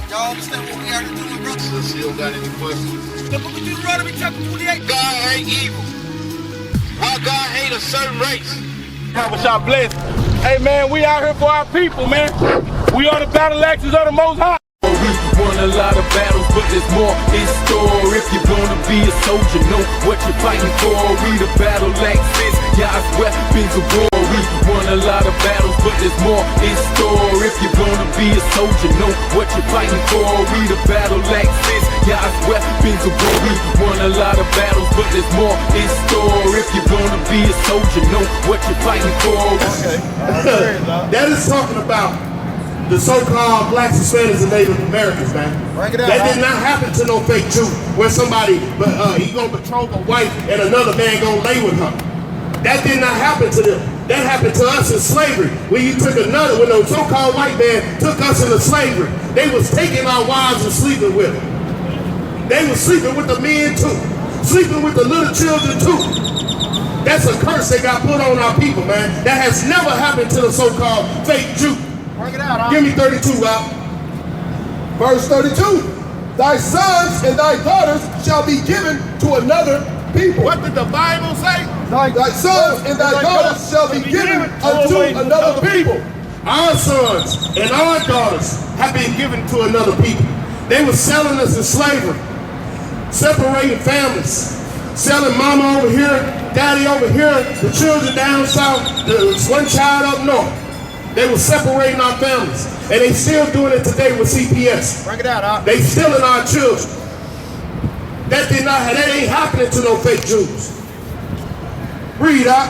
Y'all understand what we are doing, brother? Since you don't got any questions. The book of Deuteronomy chapter 28. God ain't evil. Why God hate a certain race? How was y'all blessed? Hey man, we out here for our people, man. We are the battle axes of the Most High. We won a lot of battles, but there's more in store. If you're gonna be a soldier, know what you're fighting for. We the battle axes, God's weapons of war. We won a lot of battles, but there's more in store. If you're gonna be a soldier, know what you're fighting for. We the battle axes, God's weapons of war. We won a lot of battles, but there's more in store. If you're gonna be a soldier, know what you're fighting for. Okay. That is talking about the so-called blacks, Hispanics, and Native Americans, man. That did not happen to no fake Jew, where somebody, he gonna betroth a wife and another man gonna lay with her. That did not happen to them. That happened to us in slavery. When the so-called white man took us into slavery, they was taking our wives and sleeping with them. They was sleeping with the men too, sleeping with the little children too. That's a curse that got put on our people, man. That has never happened to the so-called fake Jew. Work it out, huh? Give me 32, Rob. Verse 32. Thy sons and thy daughters shall be given to another people. What did the Bible say? Thy sons and thy daughters shall be given unto another people. Our sons and our daughters have been given to another people. They were selling us in slavery, separating families, selling mama over here, daddy over here, the children down south, the one child up north. They were separating our families, and they still doing it today with CPS. Work it out, huh? They stealing our children. That ain't happening to no fake Jews. Read out.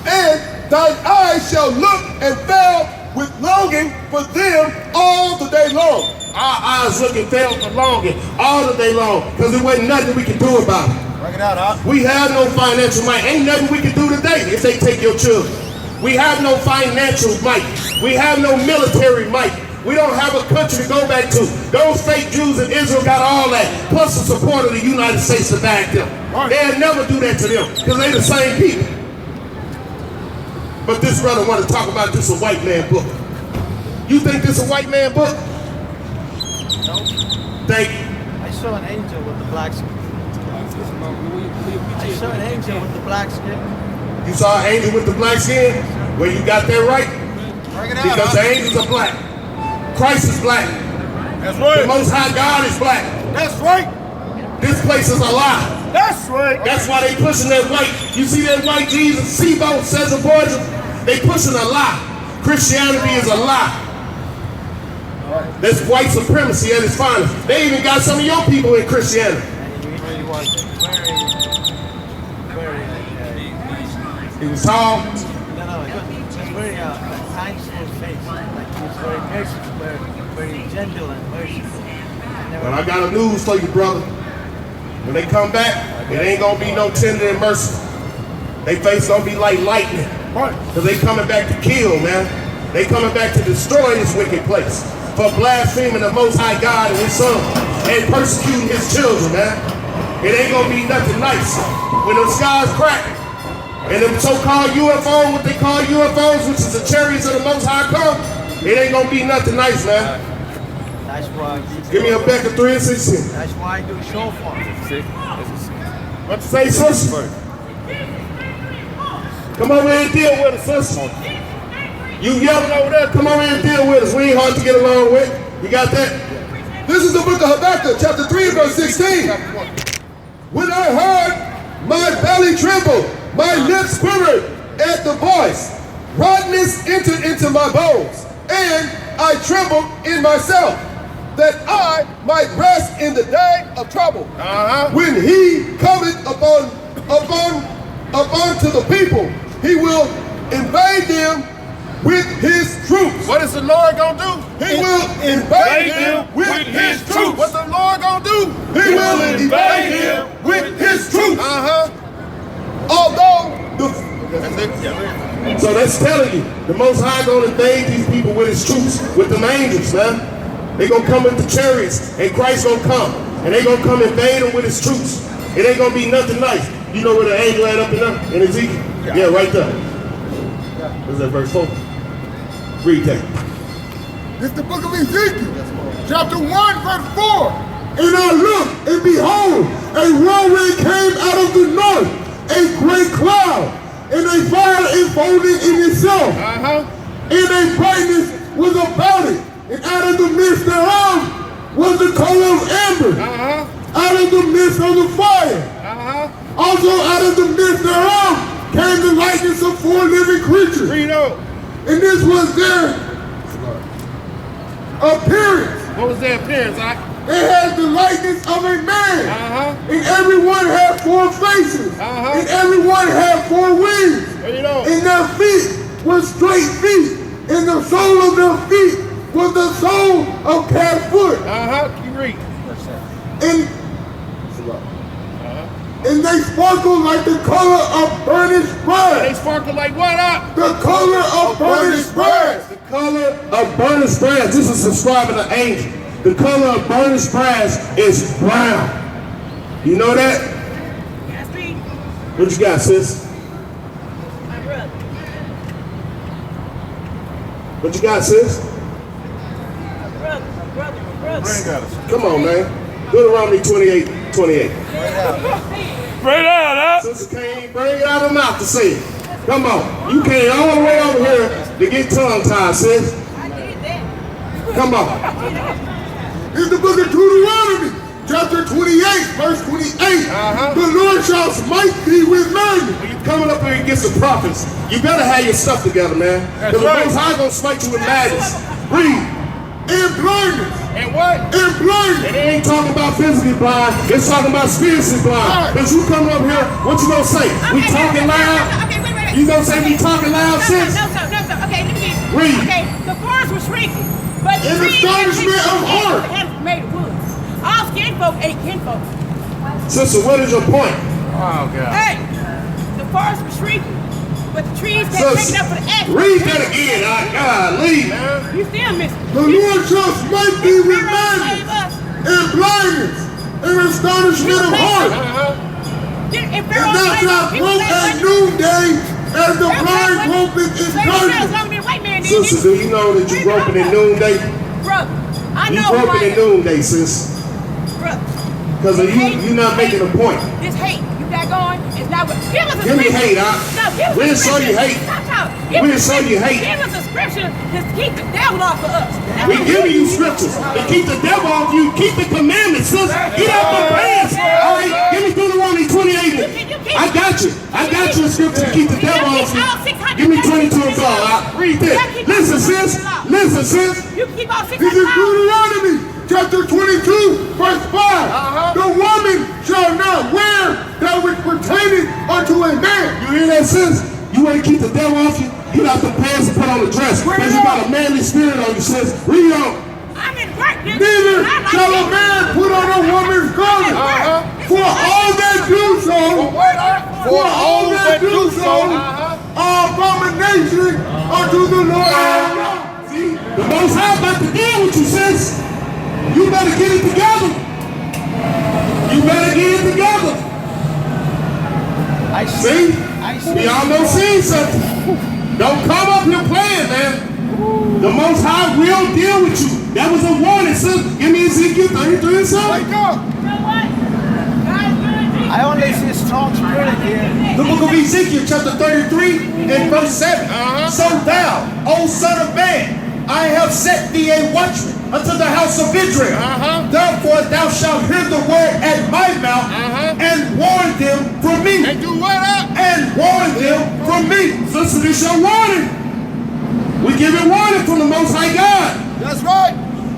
And thine eyes shall look and fail with longing for them all the day long. Our eyes look and fail for longing all the day long, because there wasn't nothing we could do about it. Work it out, huh? We have no financial might. Ain't nothing we can do today if they take your children. We have no financial might. We have no military might. We don't have a country to go back to. Those fake Jews in Israel got all that, plus the support of the United States to back them. They'll never do that to them, because they're the same people. But this brother want to talk about this a white man book. You think this a white man book? No. Thank you. I saw an angel with the black skin. I saw an angel with the black skin. You saw an angel with the black skin? Well, you got that right. Because the angels are black. Christ is black. That's right. The Most High God is black. That's right. This place is a lie. That's right. That's why they pushing that white. You see that white Jesus, SABBATH, says a Borgia? They pushing a lie. Christianity is a lie. That's white supremacy at its finest. They even got some of your people in Christianity. He was tall. No, he was very kind to his face. Like he was very merciful, very gentle and merciful. Well, I got a news for you, brother. When they come back, it ain't gonna be no tender and merciful. They face gonna be like lightning. Because they coming back to kill, man. They coming back to destroy this wicked place. For blaspheming the Most High God and His Son. And persecuting His children, man. It ain't gonna be nothing nice. When the skies crack, and them so-called UFOs, what they call UFOs, which is the chariots of the Most High come, it ain't gonna be nothing nice, man. That's why. Give me a Becca 3 and 16. That's why I do shofar. What you say, sister? Come over here and deal with us, sister. You yelling over there, come over here and deal with us. We ain't hard to get along with. You got that? This is the book of Habakkuk, chapter 3, verse 16. When I heard, my belly trembled, my lips quivered at the voice. Rottenness entered into my bones, and I trembled in myself, that I might rest in the day of trouble. When he cometh upon to the people, he will invade them with his troops. What is the Lord gonna do? He will invade them with his troops. What's the Lord gonna do? He will invade them with his troops. Although So that's telling you, the Most High gonna invade these people with His troops, with them angels, man. They gonna come with the chariots, and Christ gonna come, and they gonna come invade them with His troops. It ain't gonna be nothing nice. You know where the angel at up in there? In Ezekiel? Yeah, right there. What's that, verse 4? Read that. it's the book of Ezekiel. chapter 1, verse 4. And I looked, and behold, a whirlwind came out of the north, a great cloud, and a fire enfolded in itself. And a brightness was about it, and out of the midst thereof was the color of amber, out of the midst of the fire. Also out of the midst thereof came the likeness of 4 living creatures. And this was their appearance. What was their appearance, It had the likeness of a man. And everyone had 4 faces. And everyone had 4 wings. And their feet were straight feet. And the sole of their feet was the sole of calf foot. You read. And they sparkled like the color of burnished brass. They sparkle like what up? The color of burnished brass. The color of burnished brass. This is describing an angel. The color of burnished brass is brown. You know that? Yes, me. What you got, sis? My brother. What you got, sis? My brother. Come on, man. Deuteronomy 28:28. Straight out, Sister can't bring it out of her mouth to say it. Come on. You came all the way over here to get tongue-tied, sis. I did that. Come on. It's the book of Deuteronomy, chapter 28, verse 28. The Lord shall smite thee with madness. When you're coming up here against the prophets, you better have your stuff together, man. Because the Most High gonna smite you with madness. Read. And blindness. And what? And blindness. And it ain't talking about physically blind, it's talking about spiritually blind. Because you come up here, what you gonna say? We talking loud? Okay, wait. You gonna say we talking loud, sis? No. Okay, let me get Read. Okay, the forest was shrinking, but the In trees astonishment of heart. had made of wood. All kinfolk ate kinfolk. Sister, what is your point? Oh, God. Hey, the forest was shrinking, but the trees kept taking up for the action. Read that again. God, leave, man. You still missing. The Lord shall smite thee with madness and blindness and astonishment of heart. And thou shalt grope at noonday as the blind gropeth in darkness. Sister, do you know that you groping in noonday? Brother, I You know groping in noonday, sis. Brother. Because you're not making a point. This hate you got going is not what. Give me hate, we'll show you hate. We'll show you hate. Give us a scripture to keep the devil off of us. We're giving you scriptures to keep the devil off you. Keep the commandments, sis. Get out my pants. All right, give me Deuteronomy 28. I got you a scripture to keep the devil off you. Give me 22 and 5. Read this. Listen, sis. You keep all 600 This is Deuteronomy chapter 22, verse 5. The woman shall not wear that which pertaineth unto a man. You hear that, sis? You want to keep the devil off you? You got the pants and put on the dress. Because you got a manly spirit on you, sis. Read on. I'm in work, nigga. Neither shall a man put on a woman's garment. For all that do so, are abomination unto the Lord our God. See, the Most High about to deal with you, sis. You better get it together. I See? We almost seen something. Don't come up here playing, man. The Most High will deal with you. That was a warning, sis. Give me Ezekiel 33 and 7. You know what? God's good. I only see a strong spirit here. The book of Ezekiel, chapter 33, and verse 7. So thou, O son of man, I have set thee a watchman unto the house of Israel. Therefore thou shalt hear the word at my mouth and warn them from me. And do what up? And warn them from me. Sister, this your warning. We giving warning from the Most High God. That's right.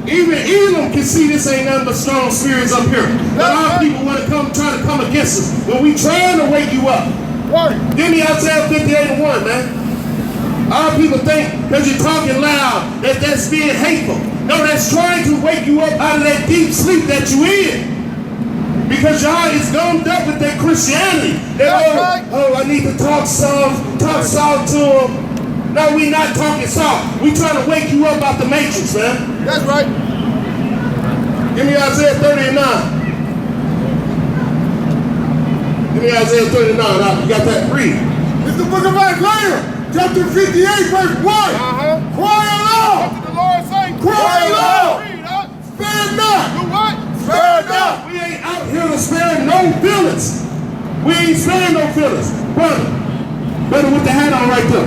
Even Elam can see this ain't nothing but strong spirits up here. A lot of people want to try to come against us. When we trying to wake you up. Give me Isaiah 58:1, man. A lot of people think because you're talking loud that that's being hateful. No, that's trying to wake you up out of that deep sleep that you in. Because y'all is gummed up with that Christianity. That, oh, I need to talk soft to them. No, we not talking soft. We trying to wake you up out the matrix, man. That's right. Give me Isaiah 39. Give me Isaiah 39. You got that? Read. It's the book of Isaiah, chapter 58, verse 1. Cry aloud. What did the Lord say? Cry aloud. Read, Spare not. Do what? Spare not. We ain't out here to spare no feelings. We ain't sparing no feelings. Brother with the hat on right there.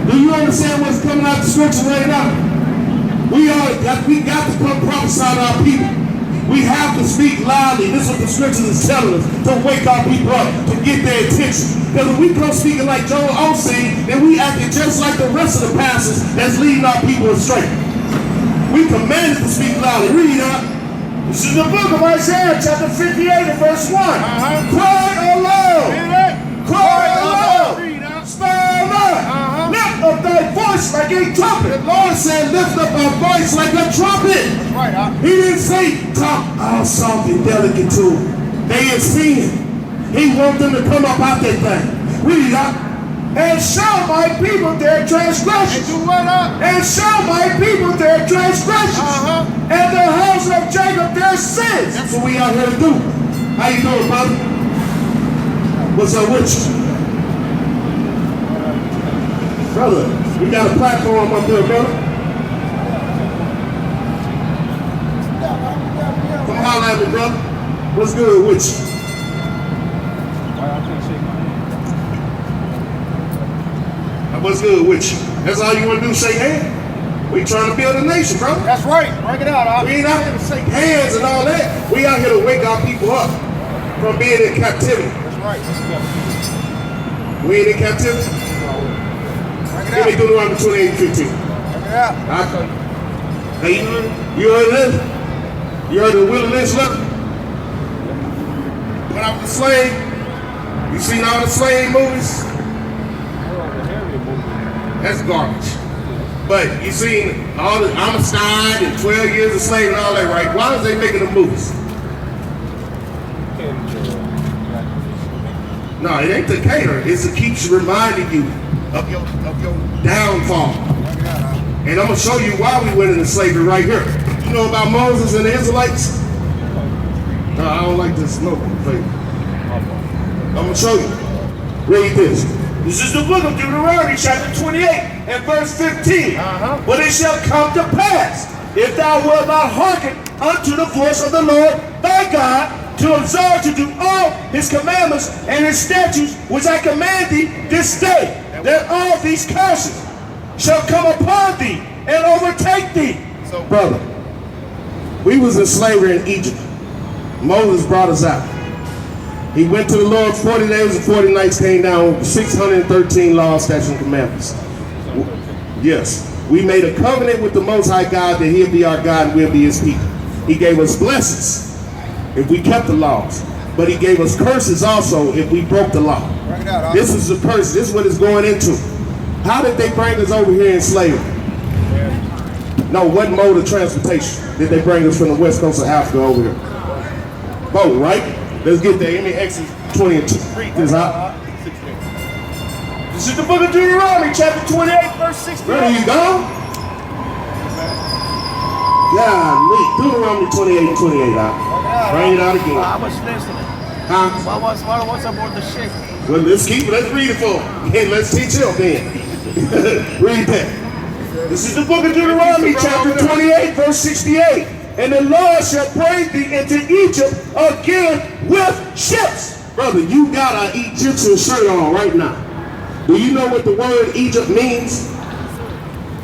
Do you understand what's coming out the scripture right now? We got to come prophesy to our people. We have to speak loudly. This is what the scripture is telling us, to wake our people up, to get their attention. Because if we come speaking like Joel Osteen, then we acting just like the rest of the pastors that's leading our people astray. We commanded to speak loudly. Read out. This is the book of Isaiah, chapter 58 and verse 1. Cry aloud. Cry aloud. Spare not. Lift up thy voice like a trumpet. The Lord said, lift up our voice like a trumpet. That's right, He didn't say, talk all soft and delicate to them. They in sin. He wants them to come up out that thing. Read out. And show my people their transgressions. And do what up? And show my people their transgressions. And the house of Jacob their sins. That's what we out here to do. How you doing, brother? What's up with you? Brother, we got a platform up there, brother. Come holler at me, brother. What's good with you? What's good with you? That's all you want to do, shake hands? We trying to build a nation, brother. That's right. Bring it out. We ain't out here to shake hands and all that. We out here to wake our people up from being in captivity. That's right. We ain't in captivity. Give me Deuteronomy 28:15. Hey, you heard this? You heard the Will Lynch letter? When I was a slave, you seen all the slave movies? That's garbage. But you seen all the homicide and 12 years a slave and all that, right? Why is they making the movies? No, it ain't to cater. It's to keep reminding you of your downfall. And I'm going to show you why we went into slavery right here. You know about Moses and the Israelites? No, I don't like this smoke flavor. I'm going to show you. Read this. This is the book of Deuteronomy, chapter 28 and verse 15. But it shall come to pass, if thou wilt not hearken unto the voice of the Lord thy God, to observe to do all his commandments and his statutes, which I command thee this day, that all these curses shall come upon thee and overtake thee. So, brother, we was in slavery in Egypt. Moses brought us out. He went to the Lord 40 days and 40 nights, came down with 613 laws, statutes, and commandments. Yes. We made a covenant with the Most High God that he'll be our God and we'll be his people. He gave us blessings if we kept the laws. But he gave us curses also if we broke the law. This is the curse. This is what it's going into. How did they bring us over here in slavery? No, what mode of transportation did they bring us from the west coast of Africa over here? Boat, right? Let's get there. Give me Exodus 20 and 2. Read this out. This is the book of Deuteronomy, chapter 28, verse 16. There you go. Yeah, Deuteronomy 28 and 28 out. Bring it out again. I was listening. Huh? What's about the shit? Well, let's read it for him. And let's teach him then. Read that. This is the book of Deuteronomy, chapter 28, verse 68. And the Lord shall bring thee into Egypt again with ships. Brother, you got an Egyptian shirt on right now. Do you know what the word Egypt means?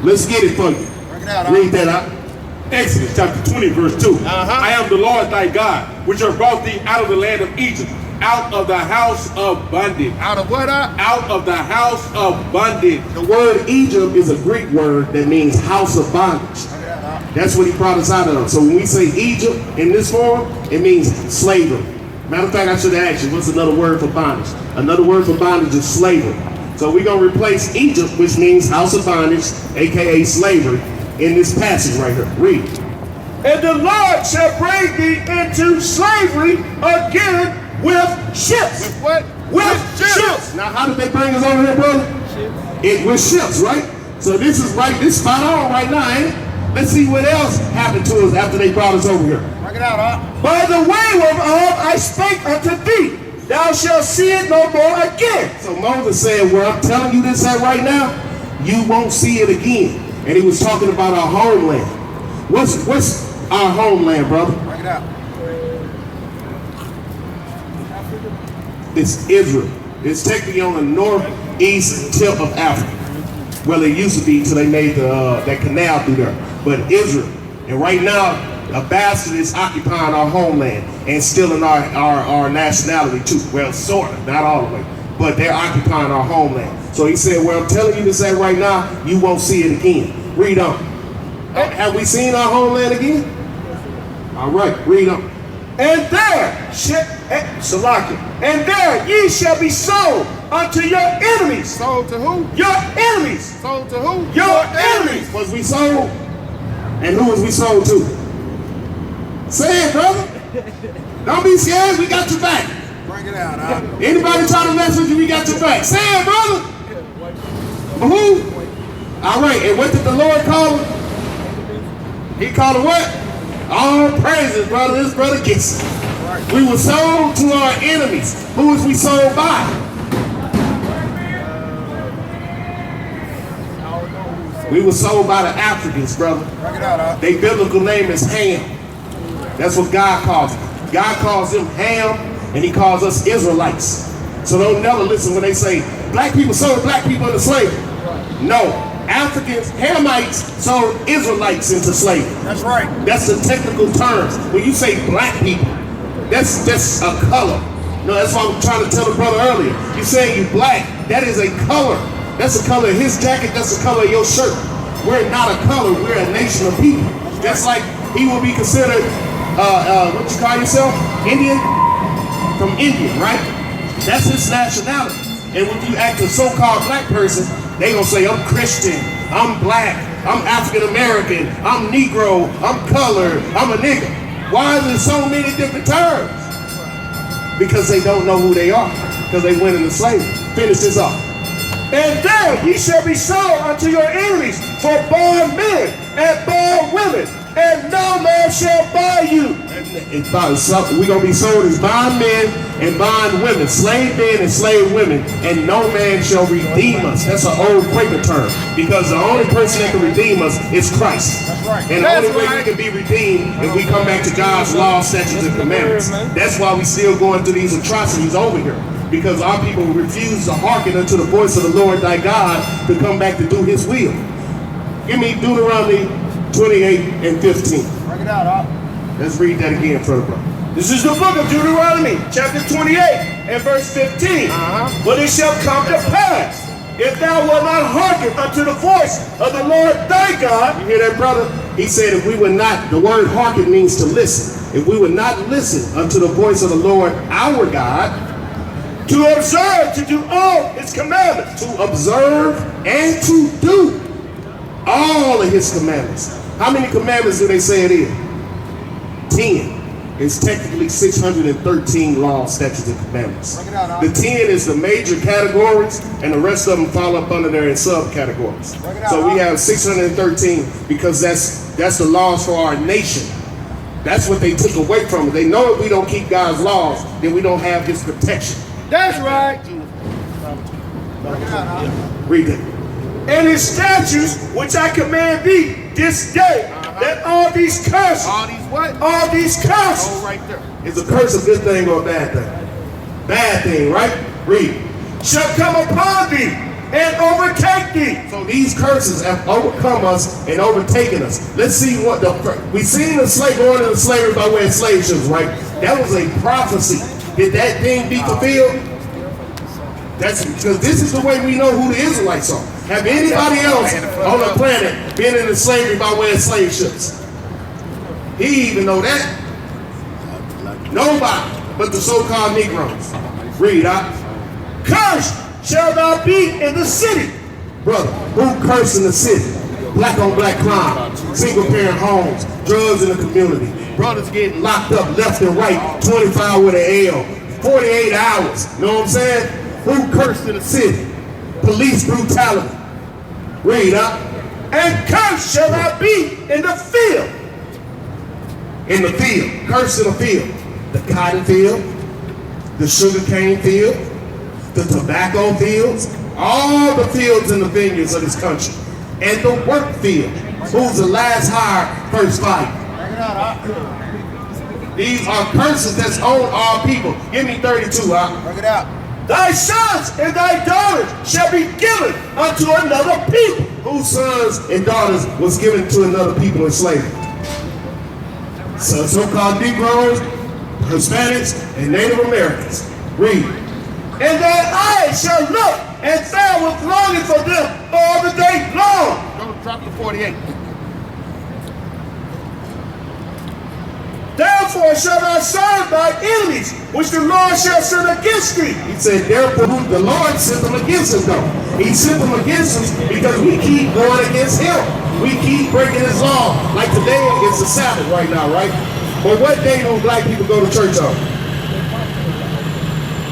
Let's get it for you. Read that out. Exodus chapter 20, verse 2. I am the Lord thy God, which have brought thee out of the land of Egypt, out of the house of bondage. Out of what? Out of the house of bondage. The word Egypt is a Greek word that means house of bondage. That's what he brought us out of. So when we say Egypt in this form, it means slavery. Matter of fact, I should have asked you, what's another word for bondage? Another word for bondage is slavery. So we're going to replace Egypt, which means house of bondage, aka slavery, in this passage right here. Read. And the Lord shall bring thee into slavery again with ships. With what? With ships. Now, how did they bring us over here, brother? With ships, right? So this is right, this is spot on right now, ain't it? Let's see what else happened to us after they brought us over here. Bring it out, By the way whereof I spake unto thee, thou shalt see it no more again. So Moses said, well, I'm telling you this right now, you won't see it again. And he was talking about our homeland. What's our homeland, brother? Bring it out. It's Israel. It's technically on the northeast tip of Africa. Well, it used to be till they made that canal through there. But Israel. And right now, a bastard is occupying our homeland and stealing our nationality too. Well, sort of, not all the way. But they're occupying our homeland. So he said, well, I'm telling you this right now, you won't see it again. Read on. Have we seen our homeland again? All right, read on. And there, Salaki, and there ye shall be sold unto your enemies. Sold to who? Your enemies. Sold to who? Your enemies. Was we sold? And who was we sold to? Say it, brother. Don't be scared, we got your back. Bring it out, Anybody trying to mess with you, we got your back. Say it, brother. Who? All right, and what did the Lord call him? He called him what? All praises, brother. This brother gets it. We were sold to our enemies. Who was we sold by? We were sold by the Africans, brother. Bring it out, Their biblical name is Ham. That's what God calls them. God calls them Ham, and he calls us Israelites. So don't never listen when they say, black people sold black people into slavery. No. Africans, Hamites sold Israelites into slavery. That's right. That's the technical terms. When you say black people, that's a color. No, that's what I'm trying to tell the brother earlier. You saying you black, that is a color. That's the color of his jacket, that's the color of your shirt. We're not a color, we're a nation of people. Just like he will be considered, what you call yourself? Indian? From India, right? That's his nationality. And when you act a so-called black person, they gonna say, I'm Christian, I'm black, I'm African American, I'm Negro, I'm colored, I'm a nigga. Why is there so many different terms? Because they don't know who they are, because they went into slavery. Finish this off. And there ye shall be sold unto your enemies for bond men and bond women, and no man shall buy you. We're going to be sold as bond men and bond women, slave men and slave women, and no man shall redeem us. That's an old Quaker term, because the only person that can redeem us is Christ. That's right. And the only way we can be redeemed if we come back to God's law, statutes, and commandments. That's why we still going through these atrocities over here, because our people refuse to hearken unto the voice of the Lord thy God to come back to do his will. Give me Deuteronomy 28 and 15. Bring it out, Let's read that again, brother. This is the book of Deuteronomy, chapter 28 and verse 15. But it shall come to pass, if thou wilt not hearken unto the voice of the Lord thy God. You hear that, brother? He said if we would not, the word hearken means to listen. If we would not listen unto the voice of the Lord our God, to observe, to do all his commandments. to observe and to do all of his commandments. How many commandments do they say it is? 10. It's technically 613 laws, statutes, and commandments. The 10 is the major categories, and the rest of them fall up under there in subcategories. So we have 613 because that's the laws for our nation. That's what they took away from it. They know if we don't keep God's laws, then we don't have his protection. That's right. Read that. And his statutes, which I command thee this day, that all these curses. All these what? All these curses. Oh, right there. Is a curse a good thing or a bad thing? Bad thing, right? Read. Shall come upon thee and overtake thee. So these curses have overcome us and overtaken us. Let's see what we seen the slave going into slavery by way of slave ships, right? That was a prophecy. Did that thing be fulfilled? That's because this is the way we know who the Israelites are. Have anybody else on the planet been into slavery by way of slave ships? He even know that? Nobody but the so-called Negroes. Read out. Cursed shall thou be in the city. Brother, who cursed in the city? Black on black crime, single parent homes, drugs in the community, brothers getting locked up left and right, 25 with an L, 48 hours. You know what I'm saying? Who cursed in the city? Police brutality. Read up. And cursed shall thou be in the field. In the field. Cursed in the field. The cotton field, the sugarcane field, the tobacco fields, all the fields and the vineyards of this country. And the work field. Who's the last hire, first fight? These are curses that's on our people. Give me 32, Bring it out. Thy sons and thy daughters shall be given unto another people. Whose sons and daughters was given to another people in slavery? So-called Negroes, Hispanics, and Native Americans. Read. And thine eyes shall look, and thou wilt longing for them all the day long. Don't drop the 48. Therefore shall thou serve thy enemies, which the Lord shall send against thee. He said, therefore the Lord sent them against us though. He sent them against us because we keep going against him. We keep breaking his law. Like today, it's the Sabbath right now, right? But what day do black people go to church on?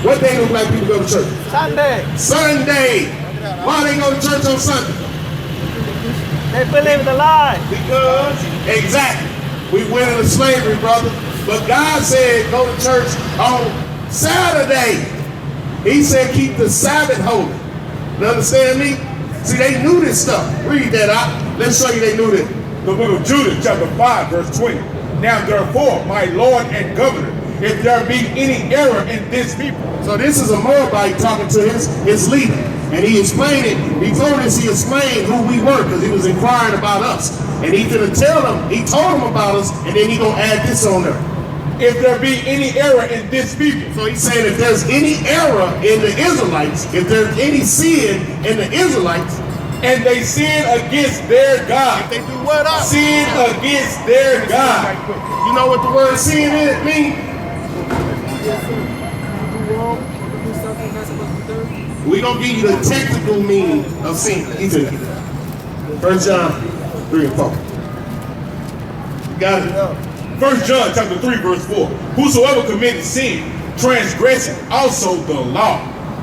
What day do black people go to church? Sunday. Sunday. Why they go to church on Sunday? They believe the lie. Because, exactly. We went into slavery, brother. But God said go to church on Saturday. He said keep the Sabbath holy. You understand me? See, they knew this stuff. Read that out. Let's show you they knew this. The book of Judah, chapter 5, verse 20. Now therefore, my Lord and Governor, if there be any error in this people. So this is a Moabite talking to his leader. And he explained it. Before this, he explained who we were because he was inquiring about us. And he could tell them, he told them about us, and then he gonna add this on there. If there be any error in this people. So he's saying if there's any error in the Israelites, if there's any sin in the Israelites, and they sin against their God. If they do what up? Sin against their God. You know what the word sin means? We're going to give you the technical meaning of sin. 1 John 3 and 4. You got it? 1 John chapter 3 verse 4. Whosoever committeth sin, transgresseth also the law.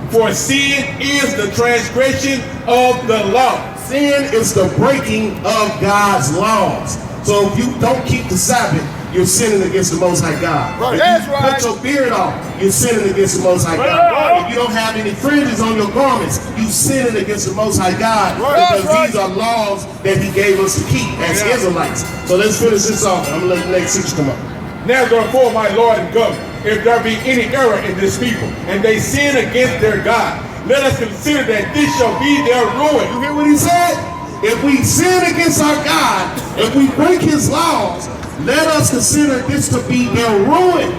For sin is the transgression of the law. Sin is the breaking of God's laws. So if you don't keep the Sabbath, you're sinning against the Most High God. Right. If That's you right. put your beard off, you're sinning against the Most High God. If you don't have any fringes on your garments, you're sinning against the Most High God. Right. Because these are laws that he gave us to keep as Israelites. So let's finish this off. I'm going to let the next teacher come up. Now therefore, my Lord and Governor, if there be any error in this people, and they sin against their God, let us consider that this shall be their ruin. You hear what he said? If we sin against our God, if we break his laws, let us consider this to be their ruin.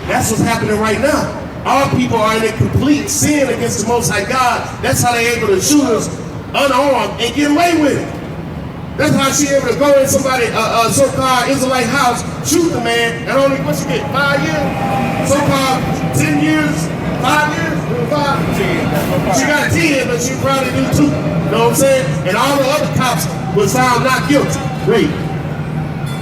That's what's happening right now. Our people are in a complete sin against the Most High God. That's how they're able to shoot us unarmed and get away with it. That's how she's able to go in somebody's so-called Israelite house, shoot the man, and only, what she get, 5 years? So-called 10 years? 5 years? 5? She got 10, but she probably do 2. You know what I'm saying? And all the other cops was found not guilty. Read.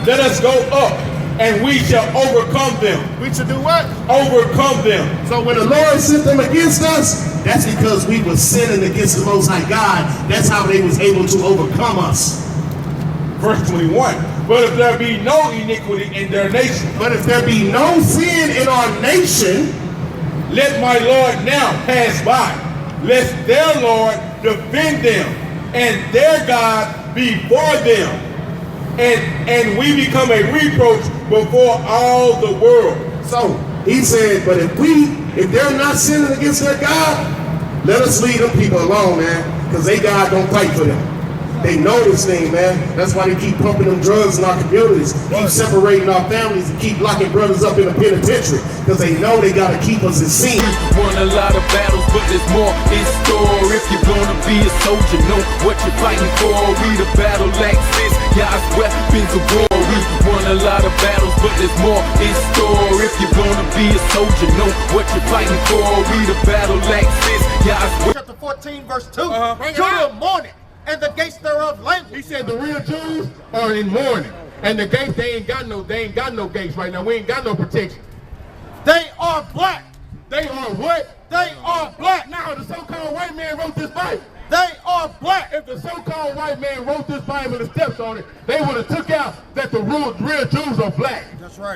Let us go up, and we shall overcome them. We should do what? Overcome them. So when the Lord sent them against us, that's because we were sinning against the Most High God. That's how they was able to overcome us. Verse 21. But if there be no iniquity in their nation, But if there be no sin in our nation, let my Lord now pass by, lest their Lord defend them, and their God be for them, and we become a reproach before all the world. so he said, but if they're not sinning against their God, let us leave them people alone, man, because they God don't fight for them. They know this thing, man. That's why they keep pumping them drugs in our communities, keep separating our families, and keep locking brothers up in the penitentiary, because they know they got to keep us in sin. Won a lot of battles, but there's more in store. If you're gonna be a soldier, know what you're fighting for. We the battle axes, God's weapons of war. We won a lot of battles, but there's more in store. If you're gonna be a soldier, know what you're fighting for. We the battle axes, God's Chapter 14, verse 2. Judah mourning, and the gates thereof languish. He said the real Jews are in mourning, and the gates they ain't got no gates right now. We ain't got no protection. They are black. They are what? They are black. Now the so-called white man wrote this Bible. They are black. If the so-called white man wrote this Bible and steps on it, they would have took out that the real Jews are black. That's right.